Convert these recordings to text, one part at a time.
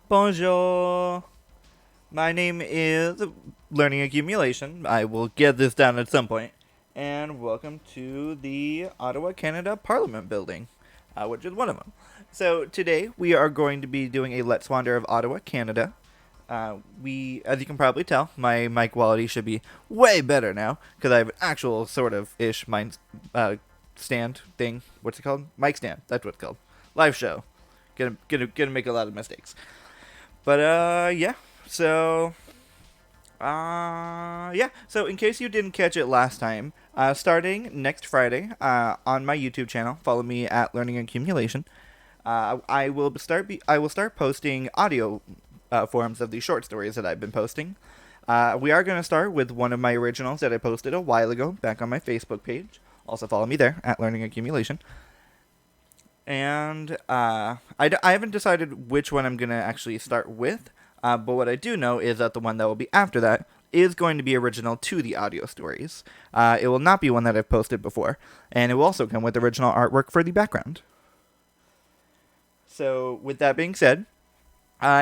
Bonjour. My name is Learning Accumulation. I will get this down at some point. And welcome to the Ottawa, Canada Parliament building, which is one of them. So today we are going to be doing a Let's Wander of Ottawa, Canada. As you can probably tell, my mic quality should be way better now because I have an actual sort of ish mic stand thing. What's it called? Mic stand. That's what it's called. Live show. Gonna make a lot of mistakes. But yeah. So yeah. So in case you didn't catch it last time, starting next Friday, on my YouTube channel, follow me at Learning Accumulation. I will start posting audio forms of the short stories that I've been posting. We are going to start with one of my originals that I posted a while ago back on my Facebook page. Also follow me there at Learning Accumulation. And I haven't decided which one I'm going to actually start with. But what I do know is that the one that will be after that is going to be original to the audio stories. It will not be one that I've posted before. And it will also come with original artwork for the background. So, with that being said,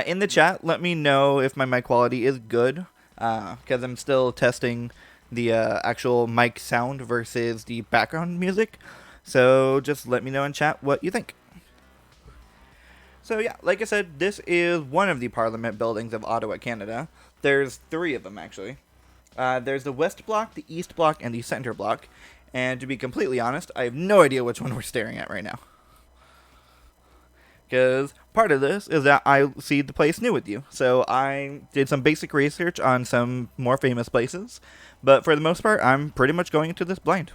in the chat, let me know if my mic quality is good. Because I'm still testing the actual mic sound versus the background music. So, just let me know in chat what you think. So yeah, like I said, this is one of the Parliament buildings of Ottawa, Canada. There's three of them, actually. There's the West Block, the East Block, and the Center Block. And to be completely honest, I have no idea which one we're staring at right now. Because part of this is that I see the place new with you. So I did some basic research on some more famous places. But for the most part, I'm pretty much going into this blind.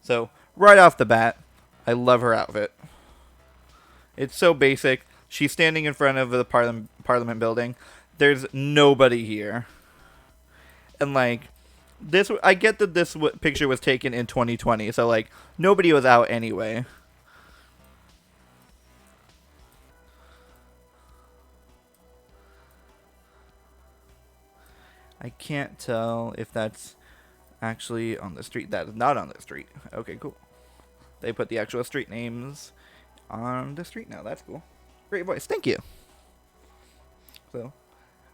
So, right off the bat, I love her outfit. It's so basic. She's standing in front of the Parliament building. There's nobody here. And, like, I get that this picture was taken in 2020, so, like, nobody was out anyway. I can't tell if that's actually on the street. That is not on the street. Okay, cool. They put the actual street names on the street now. That's cool. Great voice. Thank you. So,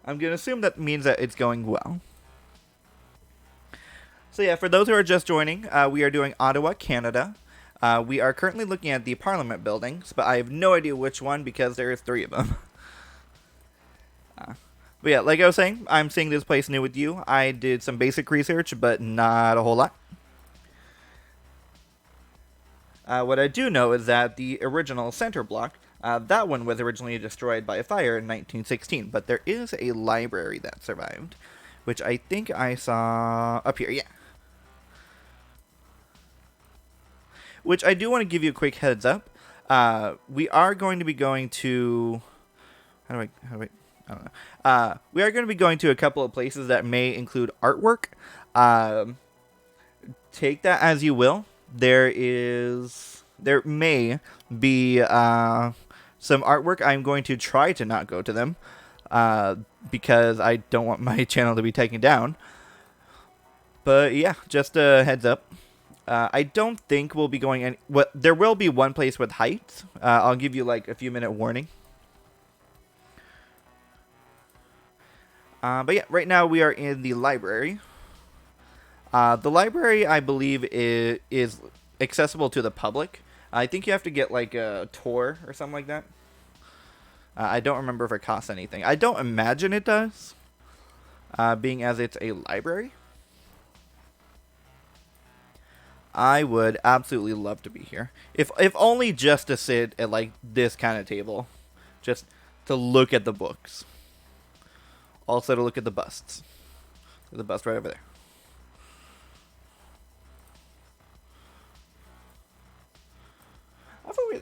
I'm going to assume that means that it's going well. So yeah, for those who are just joining, we are doing Ottawa, Canada. We are currently looking at the Parliament buildings, but I have no idea which one because there is three of them. But yeah, like I was saying, I'm seeing this place new with you. I did some basic research, but not a whole lot. What I do know is that the original center block, that one was originally destroyed by a fire in 1916, but there is a library that survived, which I think I saw up here, yeah. Which I do want to give you a quick heads up. We are going to be going to... How do I don't know. We are going to be going to a couple of places that may include artwork. Take that as you will. There may be some artwork. I'm going to try to not go to them because I don't want my channel to be taken down. But yeah, just a heads up. I don't think we'll be going any... Well, there will be one place with heights. I'll give you like a few minute warning. But yeah, right now we are in the library. The library, I believe, is accessible to the public. I think you have to get like a tour or something like that. I don't remember if it costs anything. I don't imagine it does, being as it's a library. I would absolutely love to be here. If only just to sit at like this kind of table. Just to look at the books. Also to look at the busts. There's a bust right over there.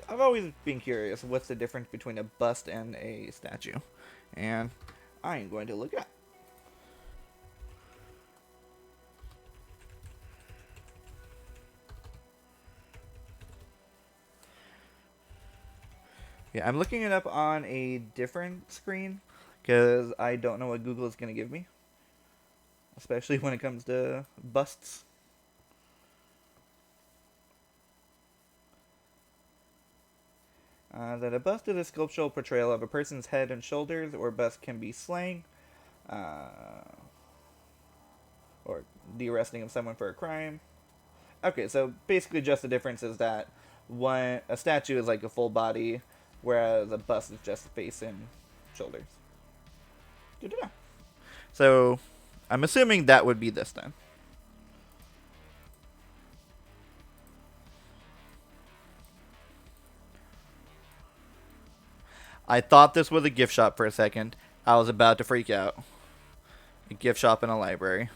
I've always been curious what's the difference between a bust and a statue. And I am going to look it up. Yeah, I'm looking it up on a different screen because I don't know what Google is going to give me, especially when it comes to busts. That a bust is a sculptural portrayal of a person's head and shoulders, or bust can be slang, or the arresting of someone for a crime. Okay, so basically just the difference is that a statue is like a full body, whereas a bust is just face and shoulders. Good to know. So, I'm assuming that would be this then. I thought this was a gift shop for a second. I was about to freak out. A gift shop in a library.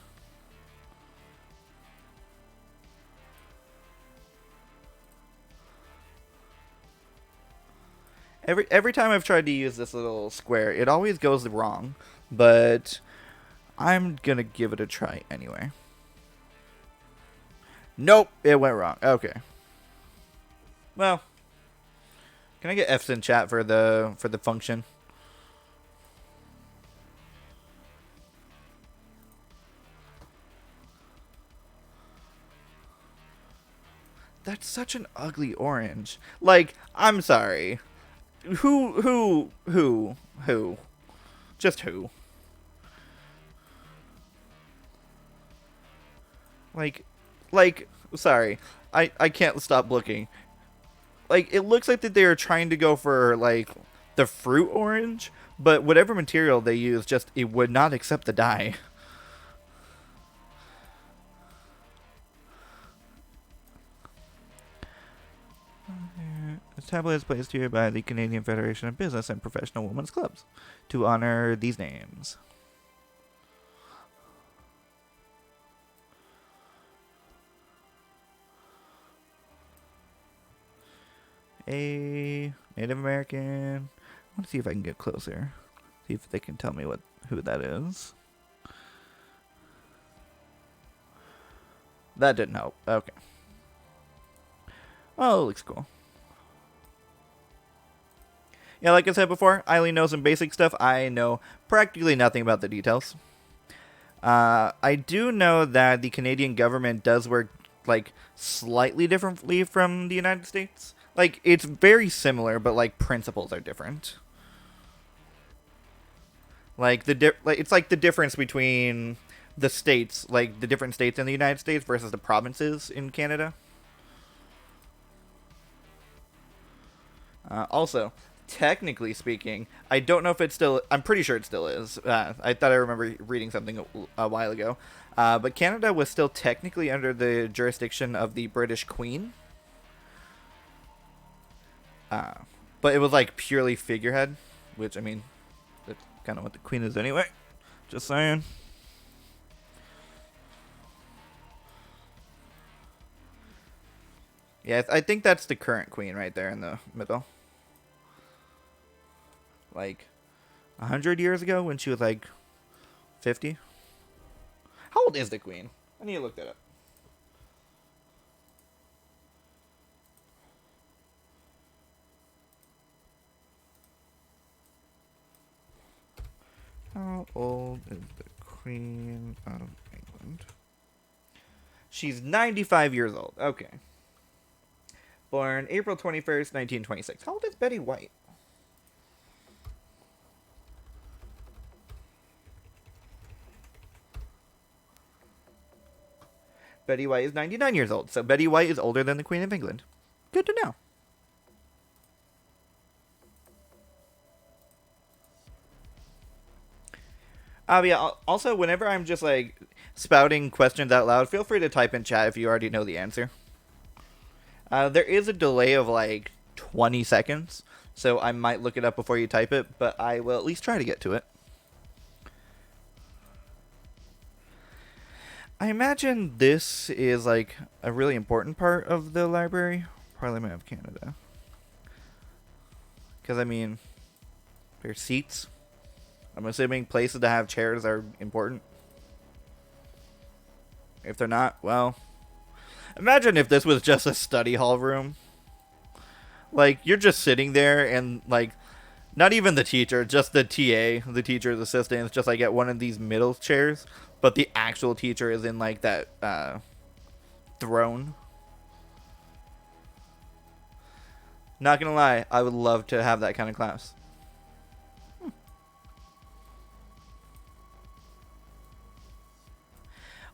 Every time I've tried to use this little square, it always goes wrong. But I'm gonna give it a try anyway. Nope, it went wrong. Okay. Well, can I get F's in chat for the function? That's such an ugly orange. Like, I'm sorry. Who? Just who? Like, sorry. I can't stop looking. Like, it looks like that they're trying to go for, like, the fruit orange, but whatever material they use, just, it would not accept the dye. This tablet is placed here by the Canadian Federation of Business and Professional Women's Clubs to honor these names. A Native American. I want to see if I can get closer. See if they can tell me who that is. That didn't help. Okay. Oh, it looks cool. Yeah, like I said before, Eileen knows some basic stuff. I know practically nothing about the details. I do know that the Canadian government does work, like, slightly differently from the United States. Like, it's very similar, but, like, principles are different. Like, it's like the difference between the states, like, the different states in the United States versus the provinces in Canada. Also, technically speaking, I don't know if it's still. I'm pretty sure it still is. I thought I remember reading something a while ago. But Canada was still technically under the jurisdiction of the British Queen. But it was like purely figurehead, which, I mean, that's kind of what the Queen is anyway. Just saying. Yeah, I think that's the current Queen right there in the middle. Like 100 years ago when she was like 50. How old is the Queen? I need to look that up. How old is the Queen of England? She's 95 years old. Okay. Born April 21st, 1926. How old is Betty White? Betty White is 99 years old. So Betty White is older than the Queen of England. Good to know. Yeah, also, whenever I'm just, like, spouting questions out loud, feel free to type in chat if you already know the answer. There is a delay of, like, 20 seconds, so I might look it up before you type it, but I will at least try to get to it. I imagine this is, like, a really important part of the library. Parliament of Canada. Because, I mean, there's seats. I'm assuming places that have chairs are important. If they're not, well, imagine if this was just a study hall room. Like, you're just sitting there and, like, not even the teacher, just the TA, the teacher's assistant, is just, like, at one of these middle chairs. But the actual teacher is in, like, that throne. Not gonna lie, I would love to have that kind of class.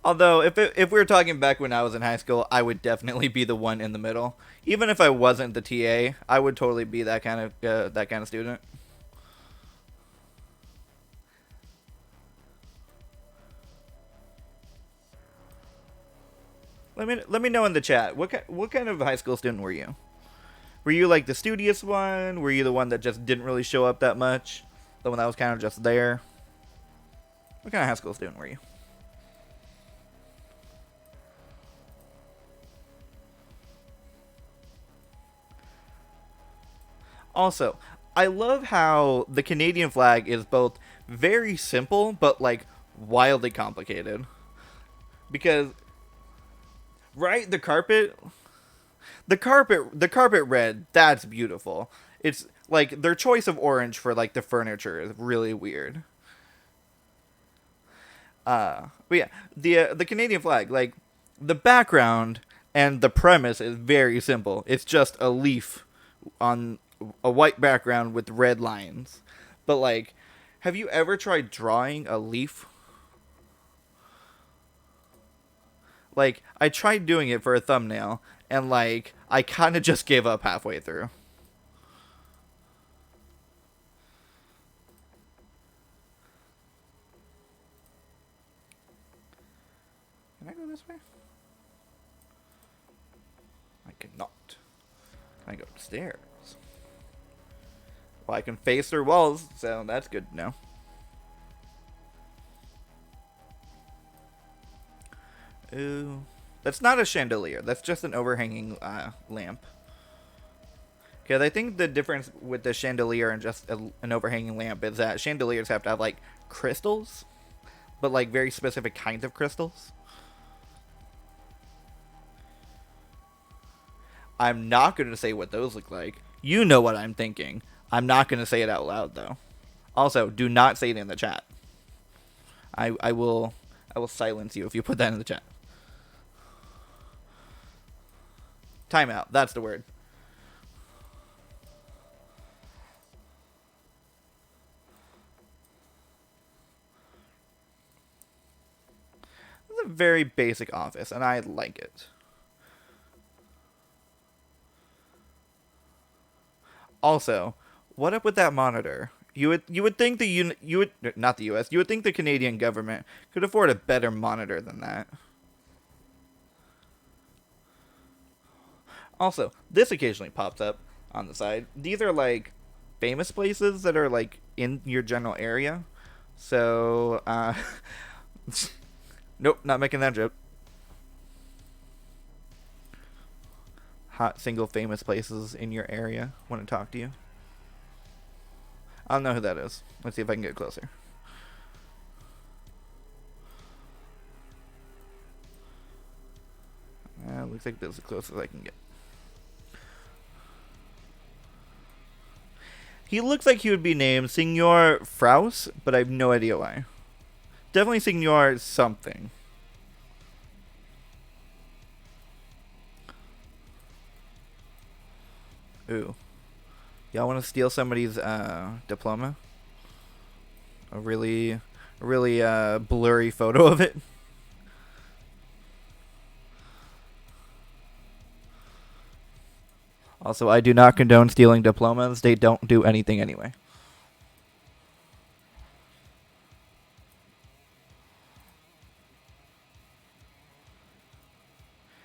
Although, if we were talking back when I was in high school, I would definitely be the one in the middle. Even if I wasn't the TA, I would totally be that kind of student. Let me know in the chat what kind of high school student were you? Were you like the studious one? Were you the one that just didn't really show up that much? The one that was kind of just there? What kind of high school student were you? Also, I love how the Canadian flag is both very simple but like wildly complicated. Because right, the carpet red, that's beautiful. It's like their choice of orange for like the furniture is really weird. But yeah, the Canadian flag, like the background and the premise is very simple. It's just a leaf on a white background with red lines. But like, have you ever tried drawing a leaf? Like, I tried doing it for a thumbnail, and like, I kind of just gave up halfway through. Can I go this way? I cannot. Can I go upstairs? Well, I can face through walls, so that's good to know. Ooh. That's not a chandelier. That's just an overhanging lamp. Because I think the difference with the chandelier and just an overhanging lamp is that chandeliers have to have, like, crystals. But, like, very specific kinds of crystals. I'm not going to say what those look like. You know what I'm thinking. I'm not going to say it out loud, though. Also, do not say it in the chat. I will silence you if you put that in the chat. Timeout. That's the word. It's a very basic office, and I like it. Also, what up with that monitor? You would think you would not the U.S. You would think the Canadian government could afford a better monitor than that. Also, this occasionally pops up on the side. These are like famous places that are like in your general area. So, nope, not making that joke. Hot single famous places in your area want to talk to you. I don't know who that is. Let's see if I can get closer. Looks like this is the closest I can get. He looks like he would be named Senor Fraus, but I have no idea why. Definitely Senor something. Ooh. Y'all want to steal somebody's diploma? A really blurry photo of it. Also, I do not condone stealing diplomas. They don't do anything anyway.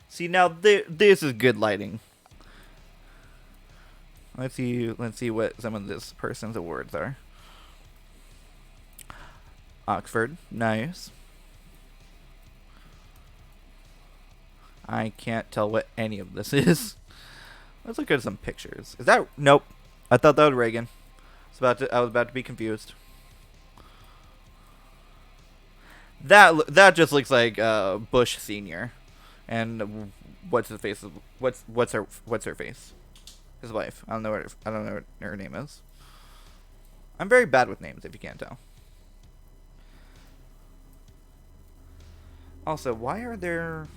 See, now this is good lighting. Let's see what some of this person's awards are. Oxford, nice. I can't tell what any of this is. Let's look at some pictures. Is that nope? I thought that was Reagan. I was about to be confused. That just looks like Bush Senior, and what's his face? What's her face? His wife. I don't know what her name is. I'm very bad with names, if you can't tell. Also, why are there...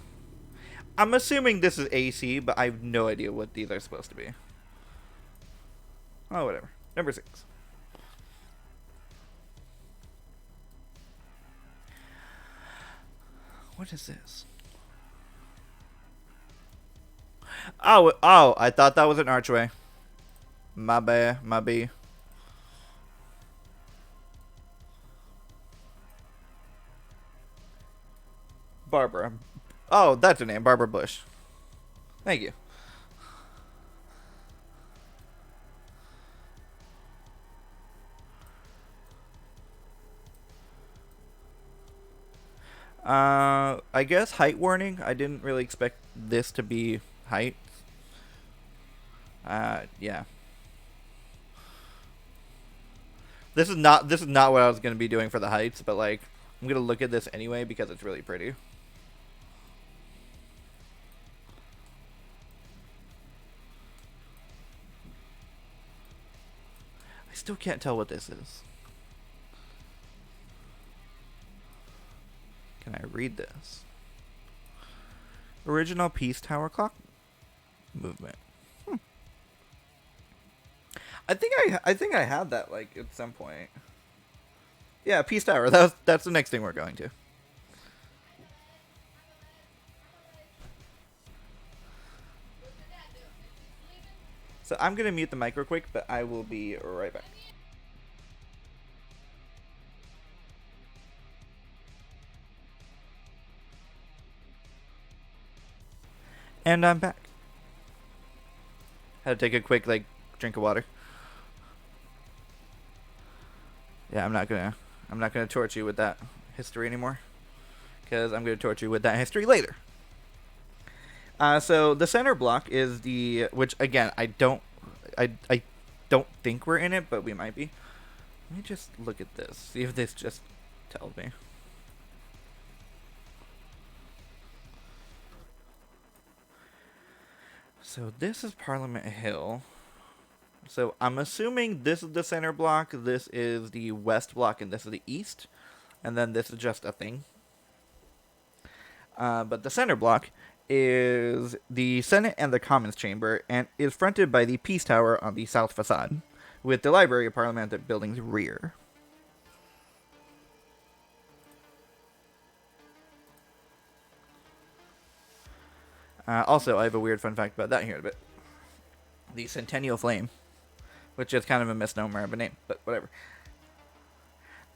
I'm assuming this is AC, but I have no idea what these are supposed to be. Oh, whatever. Number 6. What is this? Oh, I thought that was an archway. My bad, my B. Barbara. Oh, that's her name, Barbara Bush. Thank you. I guess height warning. I didn't really expect this to be height. Yeah. This is not what I was gonna be doing for the heights, but like I'm gonna look at this anyway because it's really pretty. I still can't tell what this is. Can I read this? Original Peace Tower clock movement. I think I had that like at some point. Yeah, Peace Tower. That's the next thing we're going to. So I'm gonna mute the mic real quick, but I will be right back. And I'm back. Had to take a quick like drink of water. Yeah, I'm not gonna torture you with that history anymore, because I'm gonna torture you with that history later. So the center block is which again I don't think we're in it, but we might be. Let me just look at this, see if this just tells me. So this is Parliament Hill. So I'm assuming this is the center block, this is the west block, and this is the east. And then this is just a thing. But the center block is the Senate and the Commons chamber, and is fronted by the Peace Tower on the south facade, with the Library of Parliament at the building's rear. Also, I have a weird fun fact about that here in a bit. The Centennial Flame, which is kind of a misnomer of a name, but whatever.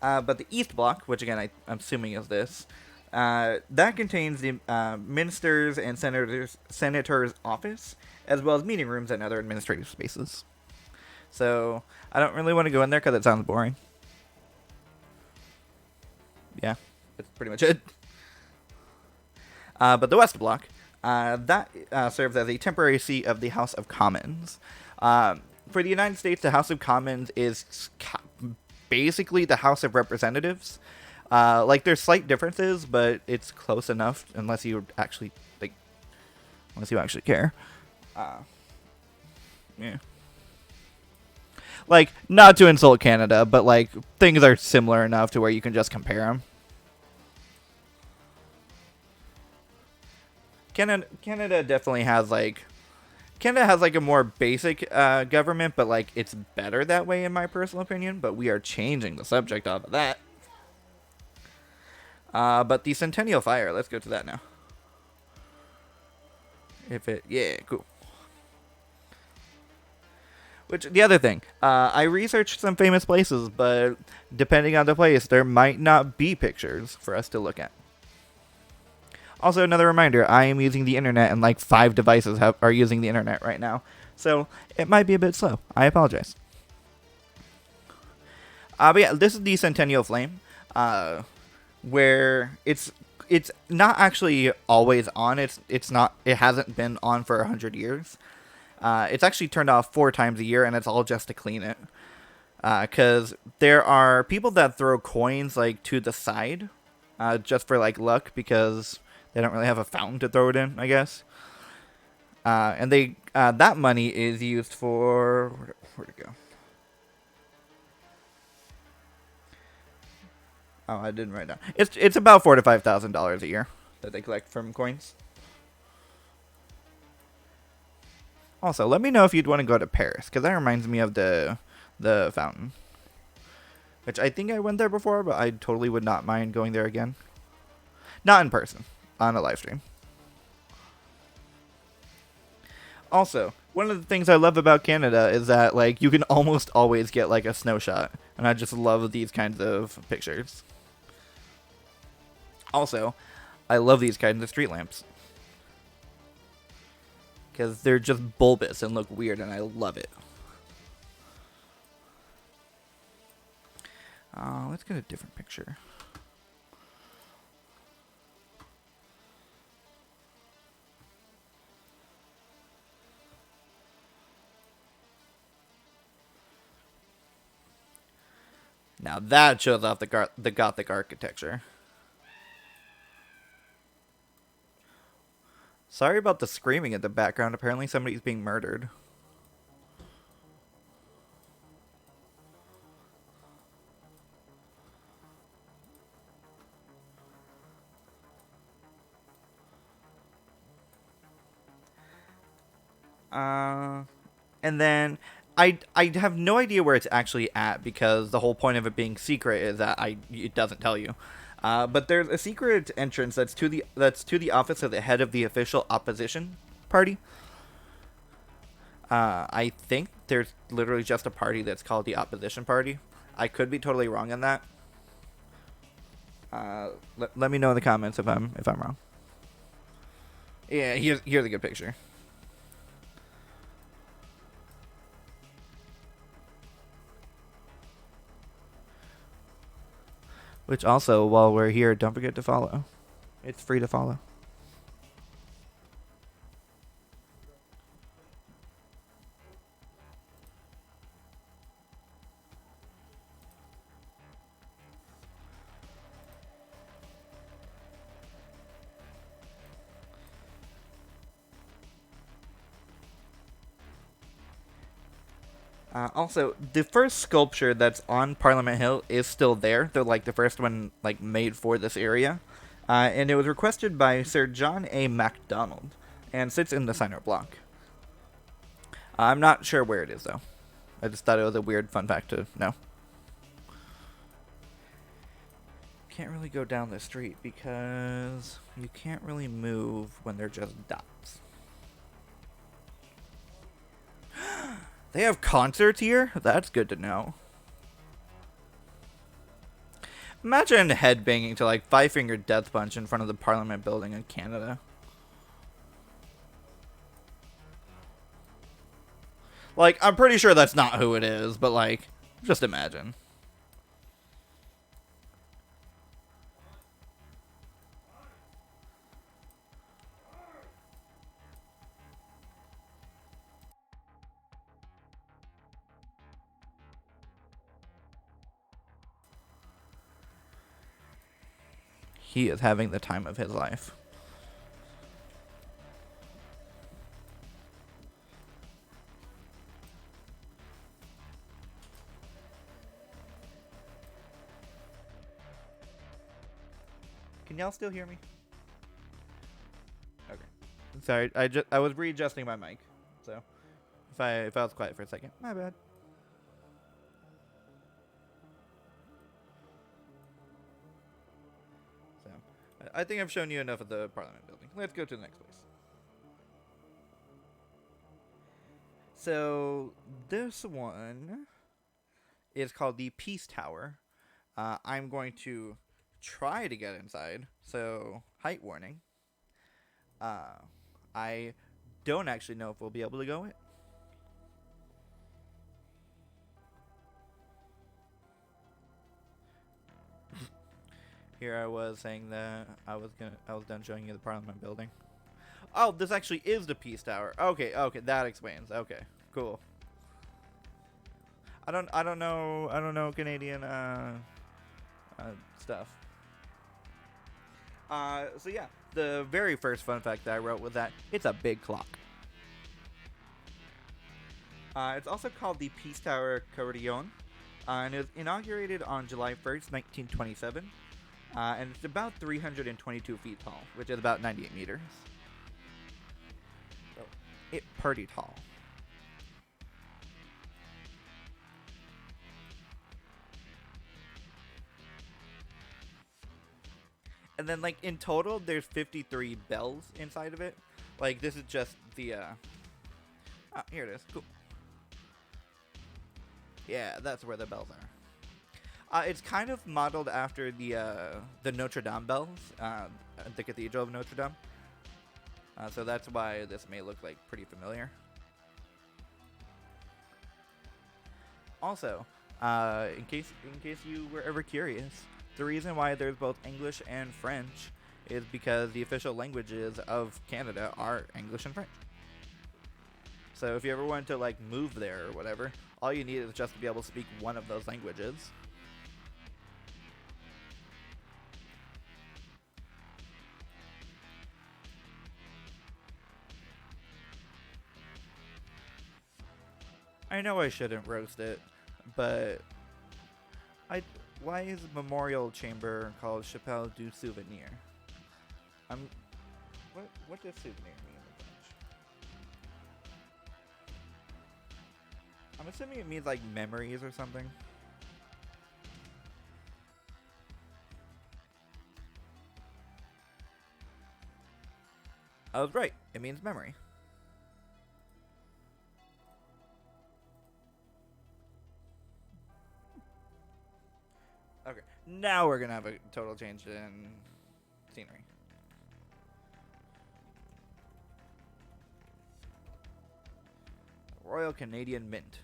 But the East Block, which again I'm assuming is this, that contains the ministers and senators' office, as well as meeting rooms and other administrative spaces. So I don't really want to go in there because it sounds boring. Yeah, that's pretty much it. But the West Block, that serves as a temporary seat of the House of Commons. For the United States, the House of Commons is basically the House of Representatives. Like, there's slight differences, but it's close enough, unless you actually care. Yeah. Like, not to insult Canada, but like things are similar enough to where you can just compare them. Canada definitely has like a more basic government, but like it's better that way in my personal opinion. But we are changing the subject of that. But the Centennial Fire, let's go to that now. Yeah, cool. Which, the other thing, I researched some famous places, but depending on the place, there might not be pictures for us to look at. Also, another reminder, I am using the internet, and like 5 devices are using the internet right now. So, it might be a bit slow. I apologize. But yeah, this is the Centennial Flame, where it's not actually always on. It hasn't been on for 100 years. It's actually turned off 4 times a year, and it's all just to clean it. Because there are people that throw coins like to the side, just for like luck, because they don't really have a fountain to throw it in, I guess. And that money is used for where'd it go? Oh, I didn't write down. It's about $4,000 to $5,000 a year that they collect from coins. Also, let me know if you'd want to go to Paris, because that reminds me of the fountain. Which I think I went there before, but I totally would not mind going there again. Not in person, on a live stream. Also, one of the things I love about Canada is that, like, you can almost always get, like, a snow shot. And I just love these kinds of pictures. Also, I love these kinds of street lamps. Because they're just bulbous and look weird, and I love it. Let's get a different picture. Now that shows off the Gothic architecture. Sorry about the screaming in the background. Apparently somebody's being murdered. And then I have no idea where it's actually at, because the whole point of it being secret is that it doesn't tell you. But there's a secret entrance that's to the office of the head of the official opposition party. I think there's literally just a party that's called the opposition party. I could be totally wrong on that. Let me know in the comments if I'm wrong. Yeah, here's a good picture. Which also, while we're here, don't forget to follow. It's free to follow. Also, the first sculpture that's on Parliament Hill is still there. They're like the first one like made for this area. And it was requested by Sir John A. MacDonald and sits in the center block. I'm not sure where it is, though. I just thought it was a weird fun fact to know. Can't really go down the street because you can't really move when they're just dots. They have concerts here? That's good to know. Imagine headbanging to like Five Finger Death Punch in front of the Parliament building in Canada. Like, I'm pretty sure that's not who it is, but like, just imagine. He is having the time of his life. Can y'all still hear me? Okay. Sorry, I was readjusting my mic, so if I was quiet for a second, my bad. So, I think I've shown you enough of the Parliament building. Let's go to the next place. So this one is called the Peace Tower. I'm going to try to get inside, so height warning. I don't actually know if we'll be able to go in. Here I was saying that I was done showing you the Parliament building. Oh, this actually is the Peace Tower. Okay, that explains. Okay, cool. I don't know Canadian stuff. So yeah, the very first fun fact that I wrote was that it's a big clock. It's also called the Peace Tower Carillon, and it was inaugurated on July 1st, 1927. And it's about 322 feet tall, which is about 98 meters. So, it's pretty tall. And then, like, in total, there's 53 bells inside of it. Like, this is just the, oh, here it is. Cool. Yeah, that's where the bells are. It's kind of modeled after the Notre Dame bells, the Cathedral of Notre Dame. So that's why this may look, like, pretty familiar. Also, in case you were ever curious, the reason why there's both English and French is because the official languages of Canada are English and French. So if you ever wanted to, like, move there or whatever, all you need is just to be able to speak one of those languages. I know I shouldn't roast it, but why is Memorial Chamber called Chapelle du Souvenir? What does souvenir mean in French? I'm assuming it means like memories or something. I was right. It means memory. Okay, now we're gonna have a total change in scenery. Royal Canadian Mint.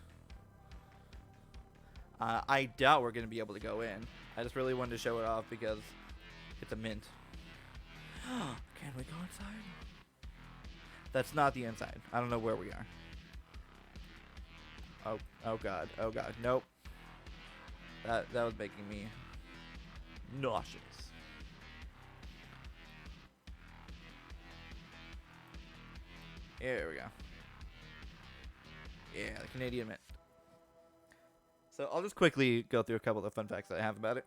I doubt we're gonna be able to go in. I just really wanted to show it off because it's a mint. Can we go inside? That's not the inside. I don't know where we are. Oh god. Oh god. Nope. That was making me nauseous. Here we go. Yeah, the Canadian Mint. So I'll just quickly go through a couple of fun facts that I have about it.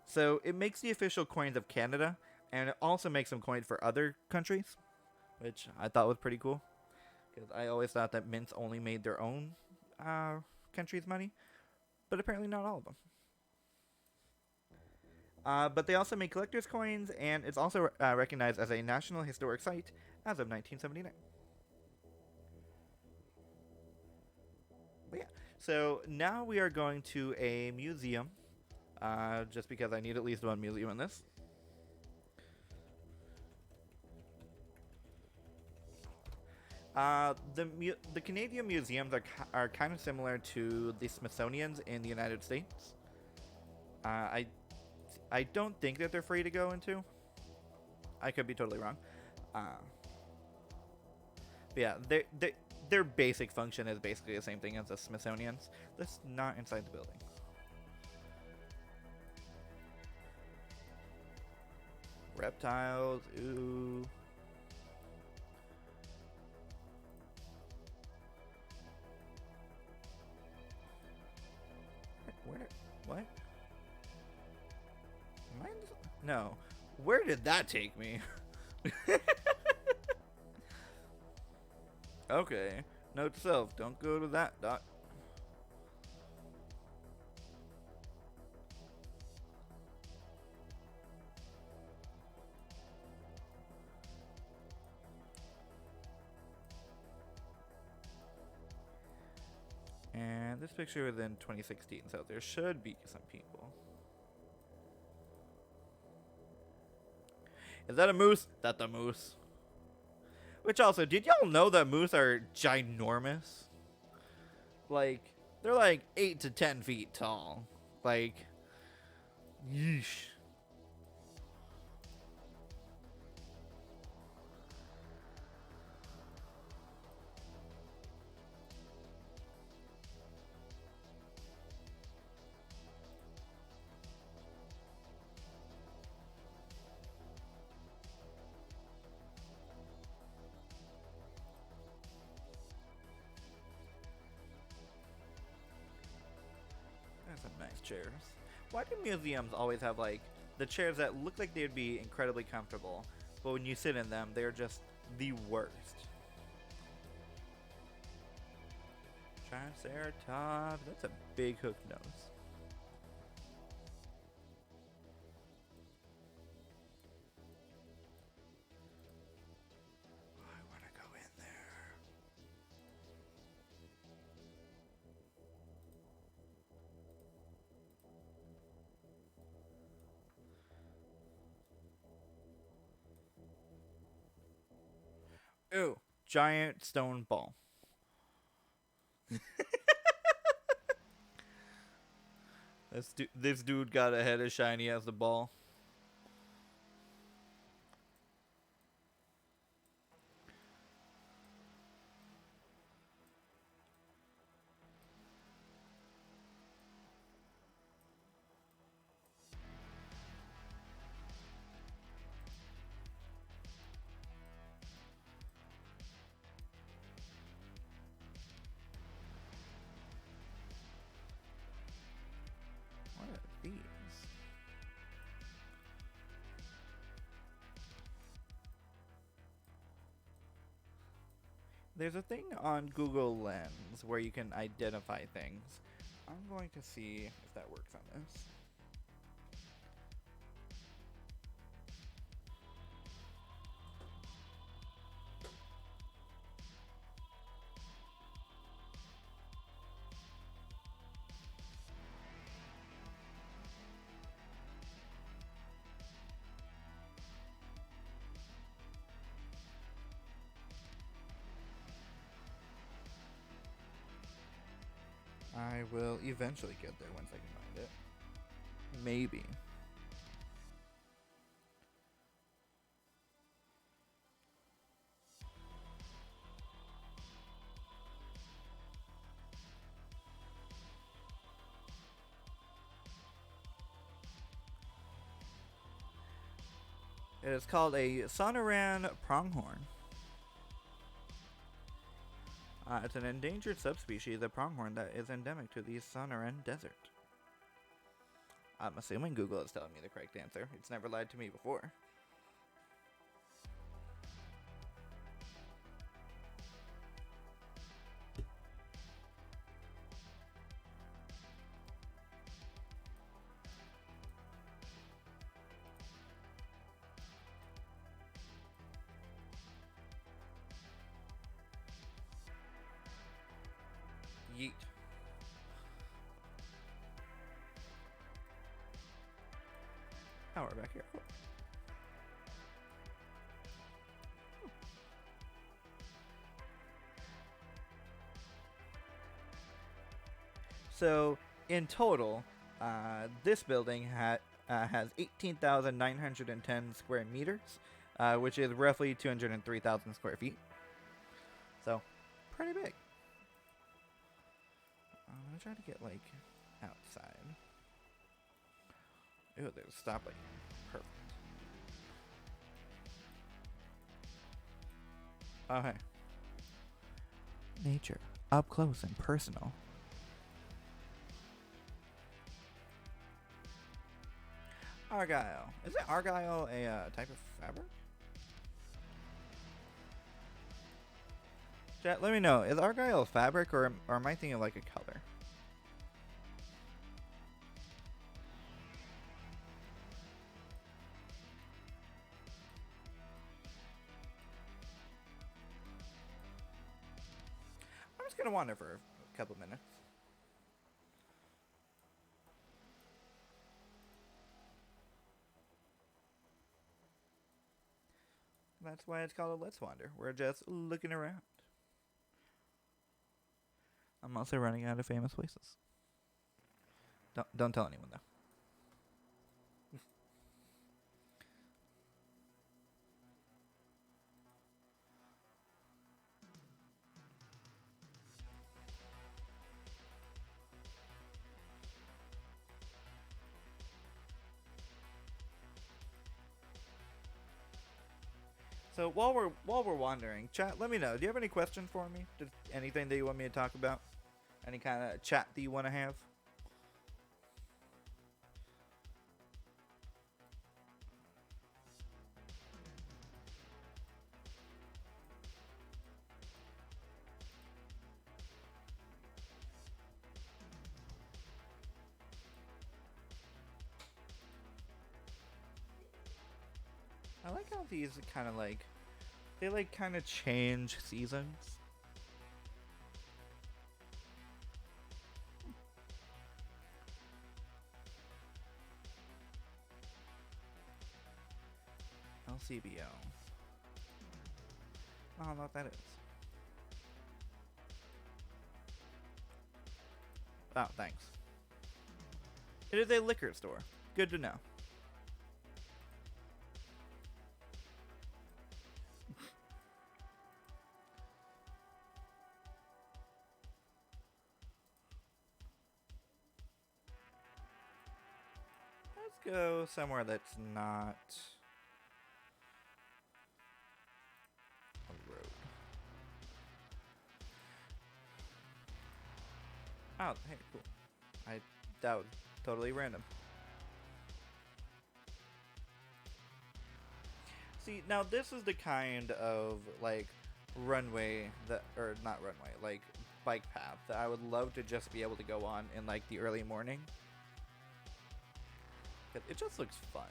So it makes the official coins of Canada, and it also makes some coins for other countries, which I thought was pretty cool. Because I always thought that mints only made their own country's money, but apparently not all of them. But they also make collector's coins, and it's also recognized as a National Historic Site as of 1979. But yeah, so now we are going to a museum, just because I need at least one museum in this. The Canadian museums are kind of similar to the Smithsonian's in the United States. I don't think that they're free to go into. I could be totally wrong. But yeah, their basic function is basically the same thing as the Smithsonian's. That's not inside the building. Reptiles, ooh. What? Am I in this? No. Where did that take me? Okay. Note to self, don't go to that dot. And this picture was in 2016, so there should be some people. Is that a moose? That's a moose. Which also, did y'all know that moose are ginormous? Like, they're like 8 to 10 feet tall. Like, yeesh. There's some nice chairs. Why do museums always have, like, the chairs that look like they'd be incredibly comfortable, but when you sit in them, they're just the worst? Triceratops. That's a big hooked nose. Ooh, giant stone ball. This dude got a head as shiny as the ball. What are these? There's a thing on Google Lens where you can identify things. I'm going to see if that works on this. I will eventually get there once I can find it. Maybe. It is called a Sonoran Pronghorn. It's an endangered subspecies of pronghorn that is endemic to the Sonoran Desert. I'm assuming Google is telling me the correct answer. It's never lied to me before. Yeet. Oh, we're back here. Cool. So, in total, this building has 18,910 square meters, which is roughly 203,000 square feet. So, pretty big. I'm gonna try to get, like, outside. Ooh, there's a stoplight. Perfect. Okay. Nature, up close and personal. Argyle. Is it argyle a type of fabric? Chat, let me know. Is argyle a fabric or am I thinking like a color? I'm just gonna wander for a couple minutes. That's why it's called a Let's Wander. We're just looking around. I'm also running out of famous places. Don't tell anyone though. So while we're wandering, chat, let me know. Do you have any questions for me? Just anything that you want me to talk about? Any kind of chat that you want to have? I like how these kind of like, they like kind of change seasons. LCBO. I don't know what that is. Oh, thanks. It is a liquor store. Good to know. Let's go somewhere that's not a road. Oh, hey, cool. That was totally random. See, now this is the kind of, like, runway that, or not runway, like, bike path that I would love to just be able to go on in, like, the early morning. It just looks fun.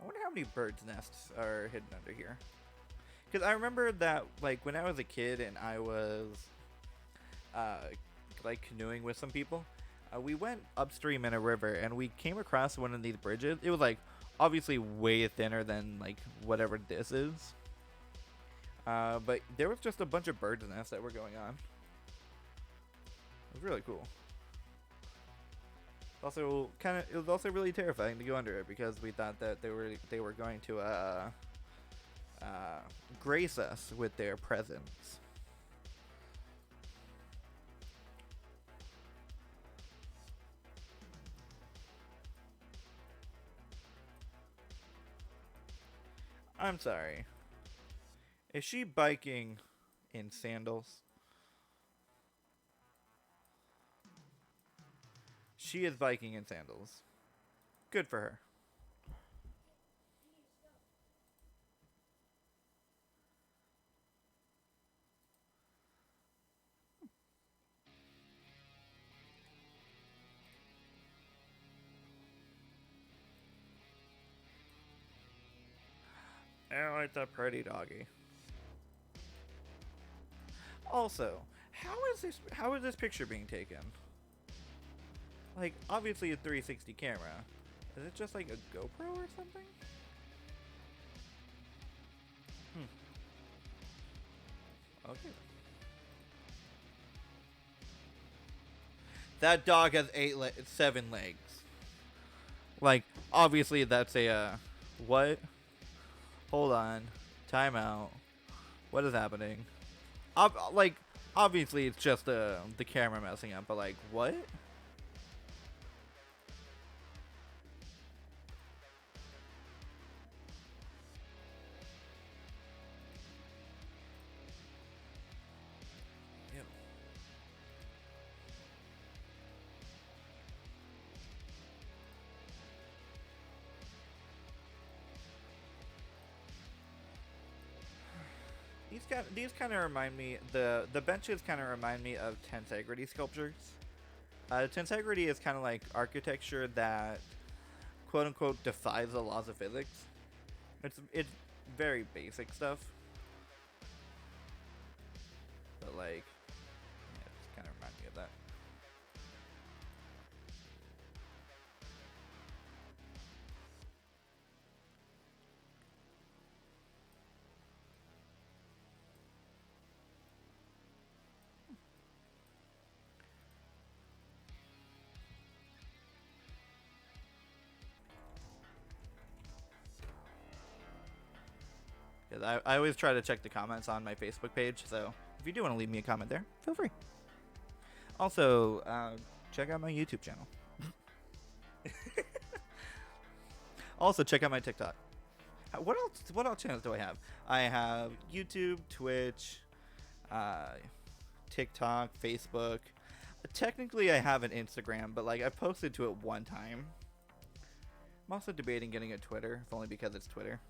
I wonder how many birds' nests are hidden under here. Because I remember that, like, when I was a kid and I was, like, canoeing with some people, we went upstream in a river and we came across one of these bridges. It was, like, obviously way thinner than, like, whatever this is. But there was just a bunch of birds' nests that were going on. It was really cool. Also, it was also really terrifying to go under it because we thought that they were going to grace us with their presence. I'm sorry. Is she biking in sandals? She is biking in sandals. Good for her. Oh, it's a pretty doggy. Also, how is this picture being taken? Like, obviously a 360 camera. Is it just like a GoPro or something? Okay. That dog has 7 legs. Like, obviously that's a, what? Hold on. Time out. What is happening? Like, obviously it's just the camera messing up, but like, what? Ew. These kind of remind me, the benches kind of remind me of tensegrity sculptures. Tensegrity is kind of like architecture that, quote unquote, defies the laws of physics. It's very basic stuff, but like, yeah, it just kind of reminds me of that. Because I always try to check the comments on my Facebook page, so if you do want to leave me a comment there, feel free. Also, check out my YouTube channel. Also, check out my TikTok. What else channels do I have? I have YouTube, Twitch, TikTok, Facebook. Technically, I have an Instagram, but like I posted to it one time. I'm also debating getting a Twitter, if only because it's Twitter.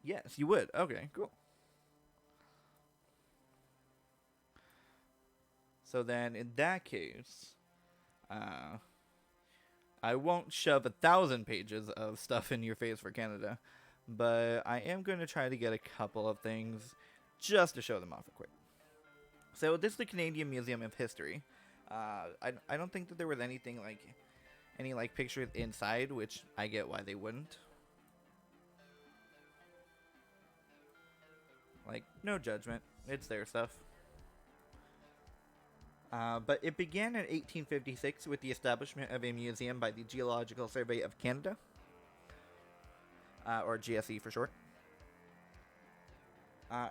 Yes, you would. Okay, cool. So then, in that case, I won't shove 1,000 pages of stuff in your face for Canada, but I am going to try to get a couple of things just to show them off quick. So this is the Canadian Museum of History. I don't think that there was anything like any like pictures inside, which I get why they wouldn't. Like, no judgment. It's their stuff. But it began in 1856 with the establishment of a museum by the Geological Survey of Canada, or GSE for short.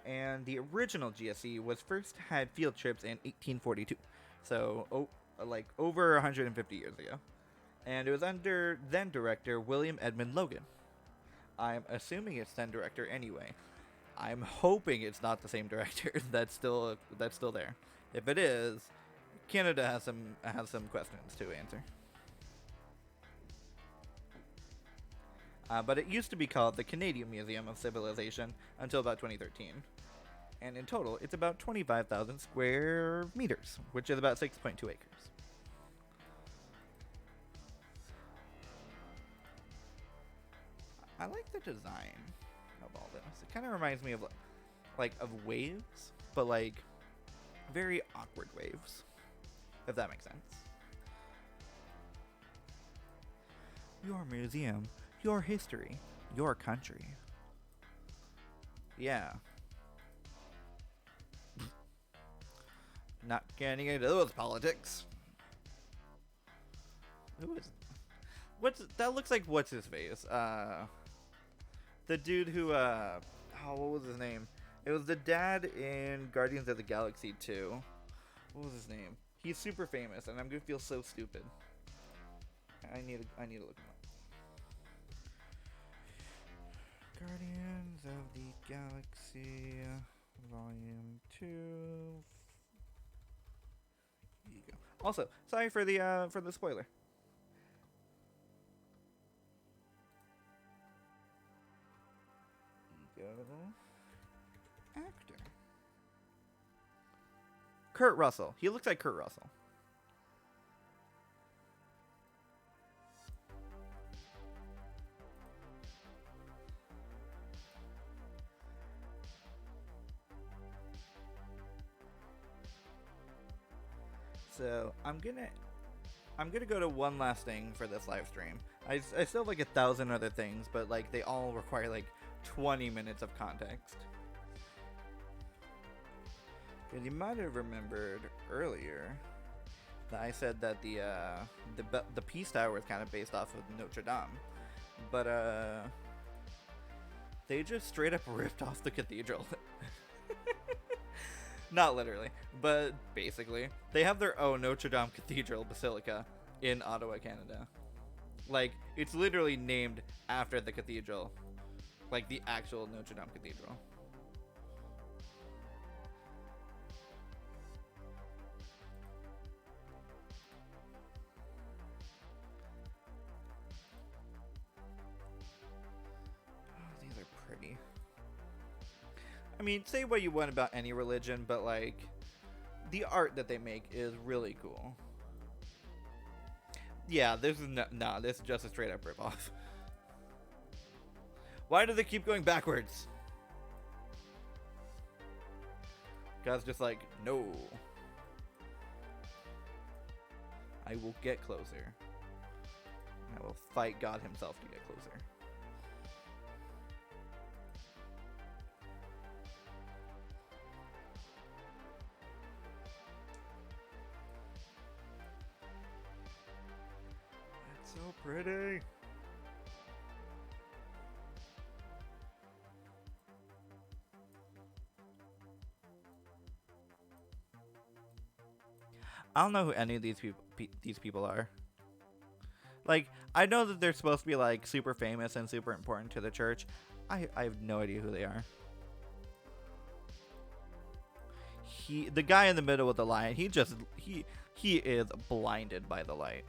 And the original GSE was first had field trips in 1842, so like over 150 years ago. And it was under then director William Edmund Logan. I'm assuming it's then director anyway. I'm hoping it's not the same director that's still there. If it is, Canada has some questions to answer. But it used to be called the Canadian Museum of Civilization until about 2013. And in total, it's about 25,000 square meters, which is about 6.2 acres. I like the design of all this. It kind of reminds me of of waves, but like very awkward waves, if that makes sense. Your museum, your history, your country. Yeah. Not getting into those politics. Who is? That looks like what's his face? The dude who what was his name? It was the dad in Guardians of the Galaxy 2. What was his name? He's super famous, and I'm gonna feel so stupid. I need to look him up. Guardians of the Galaxy Volume 2. Here you go. Also, sorry for the spoiler. Go. Actor. Kurt Russell. He looks like Kurt Russell. So I'm gonna go to one last thing for this live stream. I still have like 1,000 other things, but like they all require like 20 minutes of context. Because you might have remembered earlier that I said that the Peace Tower was kind of based off of Notre Dame, but they just straight up ripped off the cathedral. Not literally, but basically. They have their own Notre Dame Cathedral Basilica in Ottawa, Canada. Like, it's literally named after the cathedral. Like, the actual Notre Dame Cathedral. Oh, these are pretty. I mean, say what you want about any religion, but like, the art that they make is really cool. Yeah, this is this is just a straight up ripoff. Why do they keep going backwards? God's just like, no. I will get closer. I will fight God himself to get closer. So pretty. I don't know who any of these people are. Like, I know that they're supposed to be like super famous and super important to the church. I have no idea who they are. The guy in the middle with the lion, he is blinded by the light.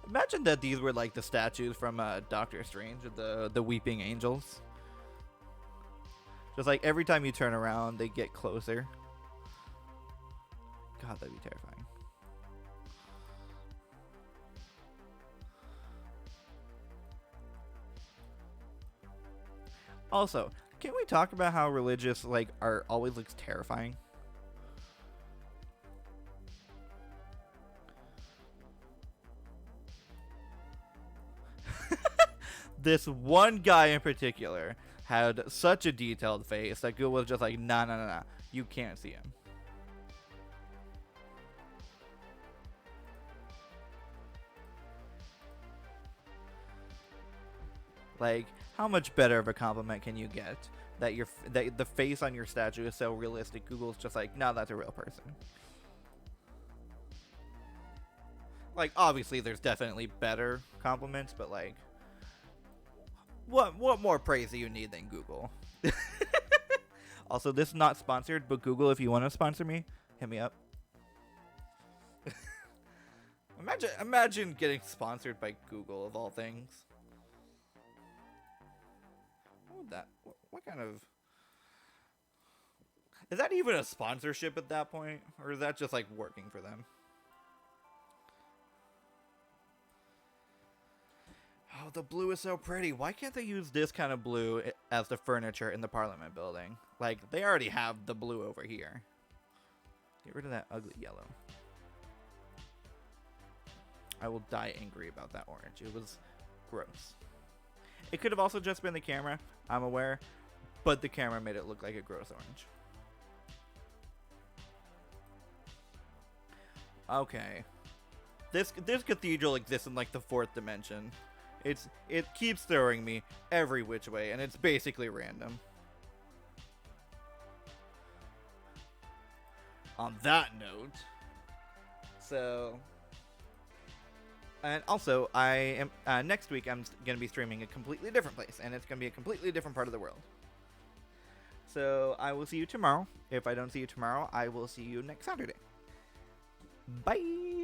Imagine that these were like the statues from Doctor Strange, the weeping angels. Just like every time you turn around, they get closer. God, that'd be terrifying. Also, Can we talk about how religious like art always looks terrifying? This one guy in particular had such a detailed face that Google was just like, nah, you can't see him. Like, how much better of a compliment can you get that the face on your statue is so realistic? Google's just like, no, that's a real person. Like, obviously, there's definitely better compliments, but like, what more praise do you need than Google? Also, this is not sponsored, but Google, if you want to sponsor me, hit me up. Imagine getting sponsored by Google of all things. What would that? What kind of? Is that even a sponsorship at that point, or is that just like working for them? Oh, the blue is so pretty. Why can't they use this kind of blue as the furniture in the Parliament building? Like, they already have the blue over here. Get rid of that ugly yellow. I will die angry about that orange. It was gross. It could have also just been the camera, I'm aware, but the camera made it look like a gross orange. Okay. This cathedral exists in like the 4th dimension. It keeps throwing me every which way, and it's basically random. On that note, so, and also I am next week I'm gonna be streaming a completely different place, and it's gonna be a completely different part of the world. So I will see you tomorrow. If I don't see you tomorrow, I will see you next Saturday. Bye.